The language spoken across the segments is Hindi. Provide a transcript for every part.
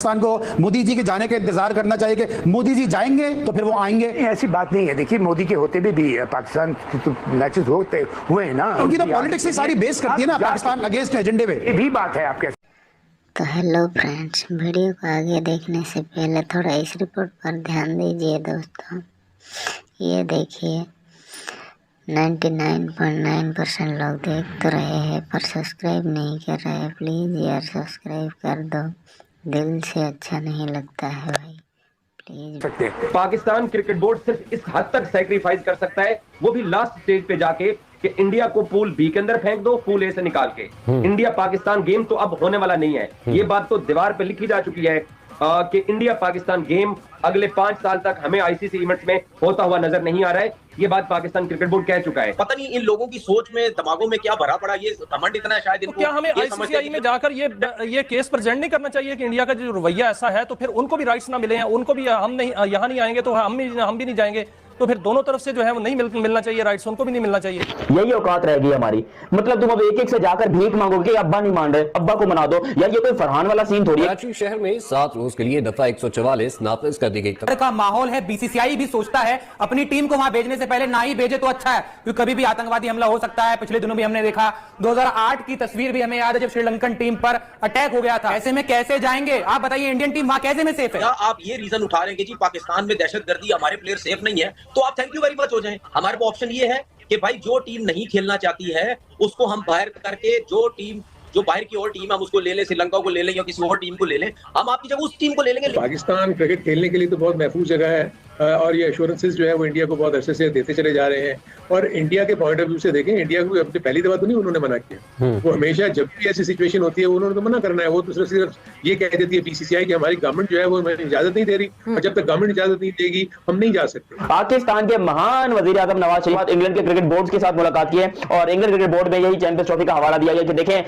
पाकिस्तान को मोदी जी के जाने का इंतजार करना चाहिए कि मोदी जी जाएंगे तो फिर वो आएंगे? ऐसी बात नहीं है। देखिए, मोदी के होते भी पाकिस्तान तो मैचेस होते हुए हैं ना, उनकी तो पॉलिटिक्स ही सारी बेस करती है ना पाकिस्तान अगेंस्ट एजेंडे पे। ये भी बात है आपके। तो हेलो फ्रेंड्स, वीडियो को आगे देखने से पहले थोड़ा इस रिपोर्ट पर ध्यान दीजिए दोस्तों। ये देखिए 99.9% लोग देख तो रहे हैं पर सब्सक्राइब नहीं कर रहे हैं। प्लीज़ यार सब्सक्राइब कर दो, दिल से अच्छा नहीं लगता है भाई, प्लीज। पाकिस्तान क्रिकेट बोर्ड सिर्फ इस हद तक सैक्रिफाइस कर सकता है, वो भी लास्ट स्टेज पे जाके, कि इंडिया को पूल बी के अंदर फेंक दो, पूल ए से निकाल के। इंडिया पाकिस्तान गेम तो अब होने वाला नहीं है। ये बात तो दीवार पे लिखी जा चुकी है कि इंडिया पाकिस्तान गेम अगले 5 साल तक हमें आईसीसी इवेंट्स में होता हुआ नजर नहीं आ रहा है। ये बात पाकिस्तान क्रिकेट बोर्ड कह चुका है। पता नहीं इन लोगों की सोच में, दिमागों में क्या भरा पड़ा, ये घमंड इतना है शायद इनको। तो क्या हमें आईसीसी में जाकर ये केस प्रेजेंट नहीं करना चाहिए कि इंडिया का जो रवैया ऐसा है, तो फिर उनको भी राइट्स ना मिले हैं, उनको भी हम नहीं, यहाँ नहीं आएंगे तो हम भी नहीं जाएंगे, तो फिर दोनों तरफ से जो है वो नहीं मिलना चाहिए, राइट्स उनको भी नहीं मिलना चाहिए। यही औकात रहेगी हमारी। मतलब तुम अब एक से जाकर भीख मांगोगे, अब्बा नहीं मान रहे, अब्बा को मना दो यार, ये कोई फरहान वाला सीन थोड़ी है। कराची शहर में 7 रोज के लिए दफा 144 नाफिज कर दी गई का माहौल है। बीसीसीआई भी सोचता है अपनी टीम को वहां भेजने से पहले ना ही भेजे तो अच्छा है, क्योंकि कभी भी आतंकवादी हमला हो सकता है। पिछले दिनों भी हमने देखा, 2008 की तस्वीर भी हमें याद है जब श्रीलंकन टीम पर अटैक हो गया था। ऐसे में कैसे जाएंगे आप बताइए, इंडियन टीम वहां कैसे में सेफ है? आप ये रीजन उठा रहे हैं कि जी पाकिस्तान में दहशतगर्दी, हमारे प्लेयर सेफ नहीं है, तो आप थैंक यू वेरी मच हो जाएं। हमारे पास ऑप्शन ये है कि भाई जो टीम नहीं खेलना चाहती है उसको हम बाहर करके, जो बाहर की और टीम हम उसको ले लें, श्रीलंका को ले लें या किसी और टीम को ले लें, हम आपकी जगह उस टीम को ले लेंगे। पाकिस्तान क्रिकेट खेलने के लिए तो बहुत महफूज जगह है और ये एश्योरेंसेस जो है वो इंडिया को बहुत अच्छे से देते चले जा रहे हैं। और इंडिया के पॉइंट ऑफ व्यू से देखें, इंडिया को अपनी पहली दफा तो नहीं उन्होंने मना किया, वो हमेशा जब भी ऐसी सिचुएशन होती है उन्होंने तो मना करना है। वो तो सिर्फ ये कह देती है बीसीसीआई कि हमारी गवर्नमेंट जो है वो हमें इजाजत नहीं दे रही, और जब तक गवर्नमेंट इजाजत नहीं देगी हम नहीं जा सकते। पाकिस्तान के महान वजीर आजम नवाज शरीफ इंग्लैंड के क्रिकेट बोर्ड के साथ मुलाकात की है और इंग्लैंड क्रिकेट बोर्ड में यही चैंपियंस ट्रॉफी का हवाला दिया गया कि देखें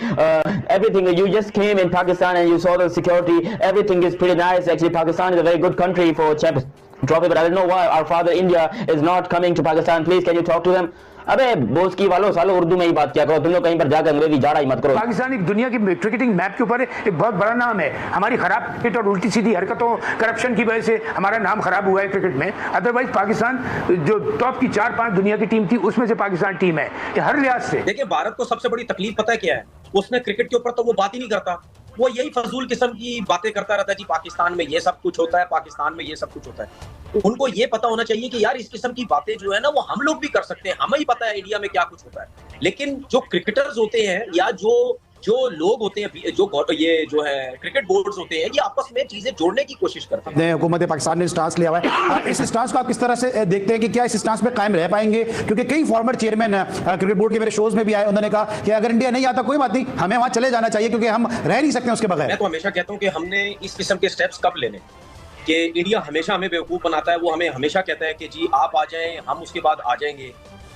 everything you just came in Pakistan and you saw the security, everything is pretty nice. Actually Pakistan is a very good country for champions trophy, but I don't know why our father India is not coming to Pakistan. Please can you talk to them? अबे बोस्की वालों, सालों उर्दू में ही बात किया करो, तुम लोग कहीं पर जाकर अंग्रेजी जाड़ा ही मत करो। पाकिस्तान एक दुनिया की क्रिकेटिंग मैप के ऊपर एक बहुत बड़ा नाम है। हमारी खराब क्रिकेट और उल्टी सीधी हरकतों, करप्शन की वजह से हमारा नाम खराब हुआ है क्रिकेट में। अदरवाइज पाकिस्तान जो टॉप की 4-5 दुनिया की टीम थी उसमें से पाकिस्तान टीम है ये हर लिहाज से। देखिए, भारत को सबसे बड़ी तकलीफ पता है क्या है? उसने क्रिकेट के ऊपर तो वो बात ही नहीं करता, वो यही फजूल किस्म की बातें करता रहता है। जी पाकिस्तान में ये सब कुछ होता है, पाकिस्तान में ये सब कुछ होता है। उनको ये पता होना चाहिए कि यार इस किस्म की बातें जो है ना वो हम लोग भी कर सकते हैं, हमें ही पता है इंडिया में क्या कुछ होता है। लेकिन जो क्रिकेटर्स होते हैं या जो लोग होते हैं, ये जो है क्रिकेट बोर्ड्स होते हैं, ये आपस में चीजें जोड़ने की कोशिश करते हैं। हुकूमत पाकिस्तान ने स्टांस लिया हुआ है, इस स्टांस को आप किस तरह से देखते हैं कि क्या इस स्टांस पे कायम रह पाएंगे? क्योंकि कई फॉर्मर चेयरमैन क्रिकेट बोर्ड के मेरे शोज में भी आए, उन्होंने कहा कि अगर इंडिया नहीं आता कोई बात नहीं, हमें वहां चले जाना चाहिए क्योंकि हम रह नहीं सकते उसके बगैर। मैं तो हमेशा कहता हूँ कि हमने इस किस्म के स्टेप्स कब लेने, कि इंडिया हमेशा हमें बेवकूफ बनाता है, वो हमें हमेशा कहता है कि जी आप आ जाएं, हम उसके बाद आ जाएंगे।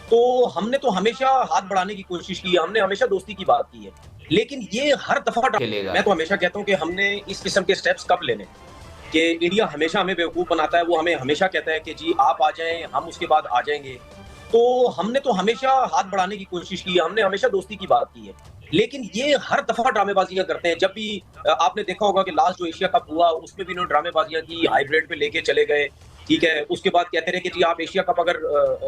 तो हमने तो हमेशा हाथ बढ़ाने की कोशिश की है, हमने हमेशा दोस्ती की बात की है, लेकिन ये हर दफा मैं तो हमेशा कहता हूँ कि हमने इस किस्म के स्टेप्स कब लेने, कि इंडिया हमेशा हमें बेवकूफ बनाता है, वो हमें हमेशा कहता है कि जी आप आ जाएं, हम उसके बाद आ जाएंगे। तो हमने तो हमेशा हाथ बढ़ाने की कोशिश की है, हमने हमेशा दोस्ती की बात की है, लेकिन ये हर दफा ड्रामेबाजियां करते हैं। जब भी आपने देखा होगा कि लास्ट जो एशिया कप हुआ उसमें भी इन्होंने ड्रामेबाजियां की, हाइब्रिड पे लेके चले गए, ठीक है। उसके बाद कहते रहे कि जी आप एशिया कप अगर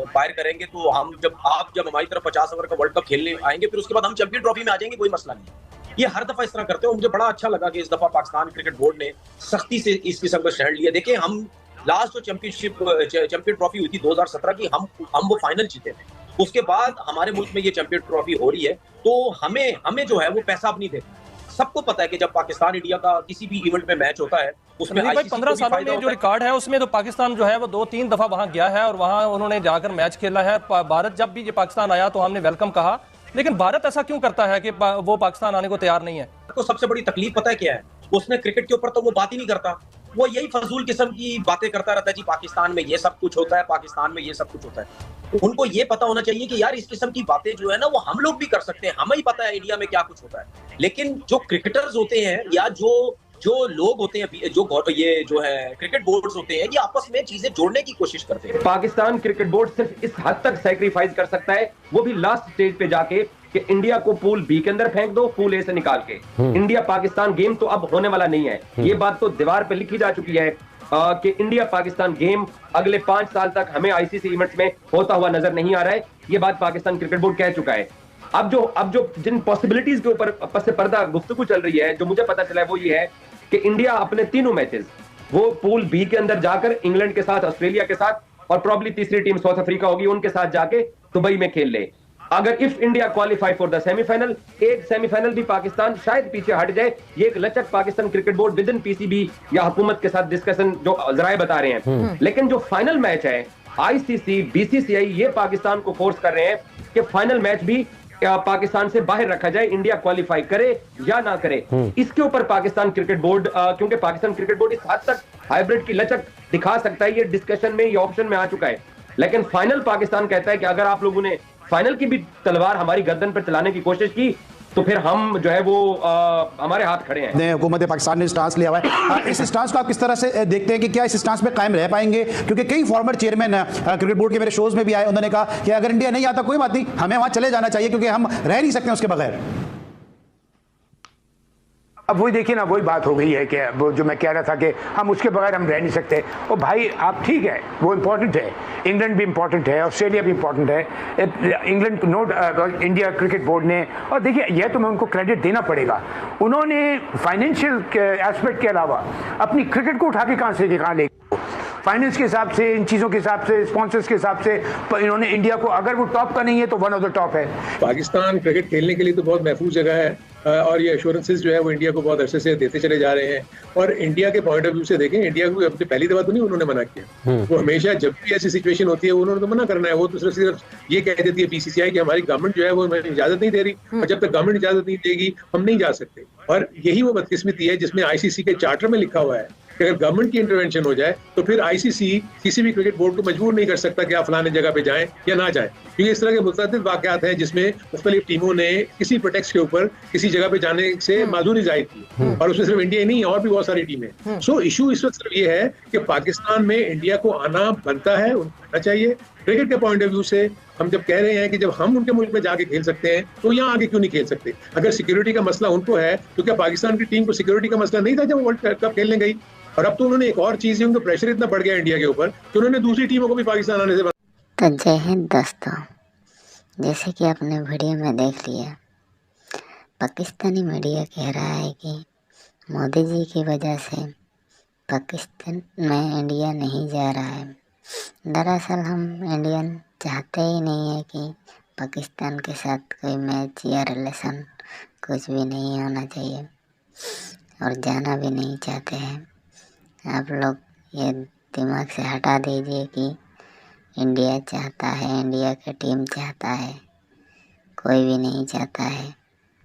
बाहर करेंगे तो हम जब हमारी तरफ 50 ओवर का वर्ल्ड कप खेलने आएंगे फिर उसके बाद हम चैंपियन ट्रॉफी में आ जाएंगे, कोई मसला नहीं। ये हर दफा इस तरह करते हो। मुझे बड़ा अच्छा लगा कि इस दफा पाकिस्तान क्रिकेट बोर्ड ने सख्ती से इस किस्म का स्टैंड लिया। देखिए, हम लास्ट जो चैंपियन ट्रॉफी हुई थी 2017 की, हम वो फाइनल जीते थे। उसके बाद हमारे मुल्क में ये चैंपियन ट्रॉफी हो रही है, तो हमें जो है वो पैसा अब नहीं देता। सबको पता है कि जब पाकिस्तान इंडिया का किसी भी इवेंट में मैच होता है उसमें 15 सालों में जो रिकॉर्ड है उसमें तो पाकिस्तान जो है वो 2-3 दफा वहां गया है और वहां उन्होंने जाकर मैच खेला है। भारत जब भी ये पाकिस्तान आया तो हमने वेलकम कहा, लेकिन भारत ऐसा क्यों करता है कि वो पाकिस्तान आने को तैयार नहीं है? तो सबसे बड़ी तकलीफ पता है क्या है? उसने क्रिकेट के ऊपर तो वो बात ही नहीं करता, वो यही फजूल किस्म की बातें करता रहता है। जी पाकिस्तान में ये सब कुछ होता है, पाकिस्तान में ये सब कुछ होता है। उनको ये पता होना चाहिए कि यार इस किस्म की बातें जो है ना वो हम लोग भी कर सकते हैं, हमें ही पता है इंडिया में क्या कुछ होता है। लेकिन जो क्रिकेटर्स होते हैं या जो लोग होते हैं, ये जो है क्रिकेट बोर्ड्स होते हैं, ये आपस में चीजें जोड़ने की कोशिश करते हैं। पाकिस्तान क्रिकेट बोर्ड सिर्फ इस हद तक सैक्रिफाइस कर सकता है, वो भी लास्ट स्टेज पे जाके, कि इंडिया को पूल बी के अंदर फेंक दो, पूल ए से निकाल के। इंडिया पाकिस्तान गेम तो अब होने वाला नहीं है। ये बात तो दीवार पे लिखी जा चुकी है कि इंडिया पाकिस्तान गेम अगले 5 साल तक हमें आईसीसी इवेंट्स में होता हुआ नजर नहीं आ रहा है। ये बात पाकिस्तान क्रिकेट बोर्ड कह चुका है। अब जो जिन पॉसिबिलिटीज के ऊपर पस पर्दा गुफ्तगू चल रही है, जो मुझे पता चला है वो ये है कि इंडिया अपने तीनों मैचेस वो पूल बी के अंदर जाकर इंग्लैंड के साथ, ऑस्ट्रेलिया के साथ और प्रॉब्ली तीसरी टीम साउथ अफ्रीका होगी उनके साथ जाके दुबई में खेल ले। अगर if India qualify for the semifinal, एक सेमीफाइनल भी पाकिस्तान शायद पीछे हट जाए, ये एक लचक Pakistan cricket board with in PCB या हुकूमत के साथ डिस्कशन जो जराए बता रहे हैं। लेकिन जो फाइनल मैच है, आईसीसी, बीसीसीआई ये पाकिस्तान को फोर्स कर रहे हैं कि फाइनल मैच भी पाकिस्तान से बाहर रखा जाए, इंडिया क्वालिफाई करे या ना करे। इसके ऊपर पाकिस्तान क्रिकेट बोर्ड, क्योंकि पाकिस्तान क्रिकेट बोर्ड इस हद तक हाइब्रिड की लचक दिखा सकता है, ये डिस्कशन में, ये ऑप्शन में आ चुका है। लेकिन फाइनल पाकिस्तान कहता है कि अगर आप लोगों ने फाइनल की भी तलवार हमारी गर्दन पर चलाने की कोशिश की तो फिर हम जो है वो हमारे हाथ खड़े हैं। हुकूमत पाकिस्तान ने स्टांस लिया हुआ है, इस स्टांस को आप किस तरह से देखते हैं कि क्या इस स्टांस पे कायम रह पाएंगे? क्योंकि कई फॉर्मर चेयरमैन क्रिकेट बोर्ड के मेरे शोज में भी आए, उन्होंने कहा कि अगर इंडिया नहीं आता कोई बात नहीं, हमें वहां चले जाना चाहिए क्योंकि हम रह नहीं सकते उसके बगैर। अब वही देखिए ना, वही बात हो गई है कि वो जो मैं कह रहा था कि हम उसके बगैर हम रह नहीं सकते। और भाई आप ठीक है, वो इम्पोर्टेंट है, इंग्लैंड भी इम्पोर्टेंट है, ऑस्ट्रेलिया भी इम्पोर्टेंट है, England note India cricket board ने, और देखिए यह तो मैं उनको क्रेडिट देना पड़ेगा, उन्होंने फाइनेंशियल एस्पेक्ट के अलावा अपनी क्रिकेट को उठा के कहाँ ले फाइनेंस के हिसाब से, इन चीज़ों के हिसाब से, स्पॉन्सर्स के हिसाब से इन्होंने इंडिया को, अगर वो टॉप का नहीं है तो वन ऑफ द टॉप है। पाकिस्तान क्रिकेट खेलने के लिए तो बहुत महफूज जगह है और ये एश्योरेंसेस जो है वो इंडिया को बहुत अरसे से देते चले जा रहे हैं। और इंडिया के पॉइंट ऑफ व्यू से देखें, इंडिया को अपनी पहली दफा तो नहीं उन्होंने मना किया, वो हमेशा जब भी ऐसी सिचुएशन होती है उन्होंने तो मना करना है। वो तो सिर्फ ये कह देती है बीसीसीआई कि हमारी गवर्नमेंट जो है वो हमें इजाजत नहीं दे रही, और जब तक गवर्नमेंट इजाजत नहीं देगी हम नहीं जा सकते। और यही वो बदकिस्मती है जिसमें आईसीसी के चार्टर में लिखा हुआ है कि अगर गवर्नमेंट की इंटरवेंशन हो जाए तो फिर आईसीसी किसी भी क्रिकेट बोर्ड को मजबूर नहीं कर सकता कि आप फलाने जगह पे जाएं या ना जाएं, क्योंकि इस तरह के मुतअद्दिद वाकयात हैं जिसमें मुख्तलिफ टीमों ने किसी प्रोटेक्ट के ऊपर किसी जगह पे जाने से माजूरी जाहिर की, और उसमें सिर्फ इंडिया ही नहीं और भी बहुत सारी टीमें। सो इशू इस वक्त सिर्फ ये है कि पाकिस्तान में इंडिया को आना बनता है, उनको चाहिए। क्रिकेट के पॉइंट ऑफ व्यू से हम जब कह रहे हैं कि जब हम उनके मुल्क में जाके खेल सकते हैं तो यहाँ आगे क्यों नहीं खेल सकते? अगर सिक्योरिटी का मसला उनको है तो क्या पाकिस्तान की टीम को सिक्योरिटी का मसला नहीं था जब वर्ल्ड कप खेलने गई? और अब तो उन्होंने एक और चीज, उनका प्रेशर इतना बढ़ गया इंडिया के ऊपर कि उन्होंने दूसरी टीमों को भी पाकिस्तान आने से तो जय हिंद दोस्तों, जैसे कि आपने वीडियो में देख लिया, पाकिस्तानी मीडिया कह रहा है कि मोदी जी की वजह से पाकिस्तान में इंडिया नहीं जा रहा है। दरअसल हम इंडियन चाहते ही नहीं है कि पाकिस्तान के साथ कोई मैच या रिलेशन कुछ भी नहीं होना चाहिए, और जाना भी नहीं चाहते हैं। आप लोग ये दिमाग से हटा दीजिए कि इंडिया चाहता है, इंडिया की टीम चाहता है, कोई भी नहीं चाहता है।